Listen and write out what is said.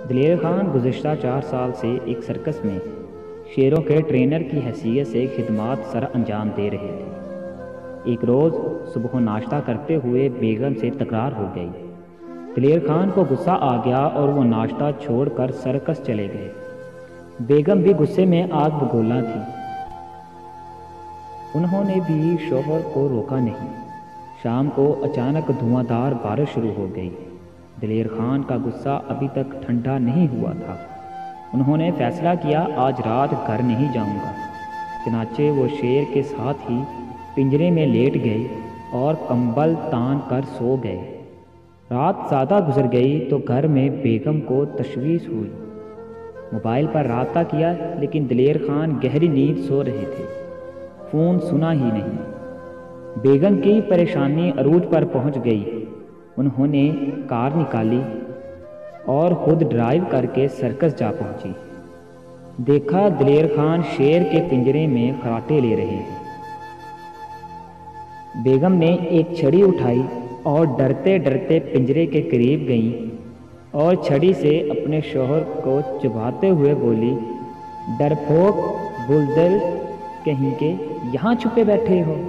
دلیر خان گزشتہ 4 سال سے ایک سرکس میں شیروں کے ٹرینر کی حیثیت سے خدمات سر انجام دے رہے تھے۔ ایک روز صبح ناشتہ کرتے ہوئے بیگم سے تکرار ہو گئی۔ دلیر خان کو غصہ آ گیا اور وہ ناشتہ چھوڑ کر سرکس چلے گئے۔ بیگم بھی غصے میں آگ بگولا تھی۔ انہوں نے بھی شوہر کو روکا نہیں۔ شام کو اچانک دھواں دار بارش شروع ہو گئی۔ دلیر خان کا غصہ ابھی تک ٹھنڈا نہیں ہوا تھا۔ انہوں نے فیصلہ کیا آج رات گھر نہیں جاؤں گا۔ چنانچہ وہ شیر کے ساتھ ہی پنجرے میں لیٹ گئے اور کمبل تان کر سو گئے۔ رات زیادہ گزر گئی تو گھر میں بیگم کو تشویش ہوئی۔ موبائل پر رابطہ کیا لیکن دلیر خان گہری نیند سو رہے تھے۔ فون سنا ہی نہیں۔ بیگم کی پریشانی عروج پر پہنچ گئی۔ انہوں نے کار نکالی اور خود ڈرائیو کر کے سرکس جا پہنچی۔ دیکھا دلیر خان شیر کے پنجرے میں خراٹے لے رہے ہیں۔ بیگم نے ایک چھڑی اٹھائی اور ڈرتے ڈرتے پنجرے کے قریب گئیں اور چھڑی سے اپنے شوہر کو چبھاتے ہوئے بولی، ڈرپوک بزدل کہیں کے، یہاں چھپے بیٹھے ہو؟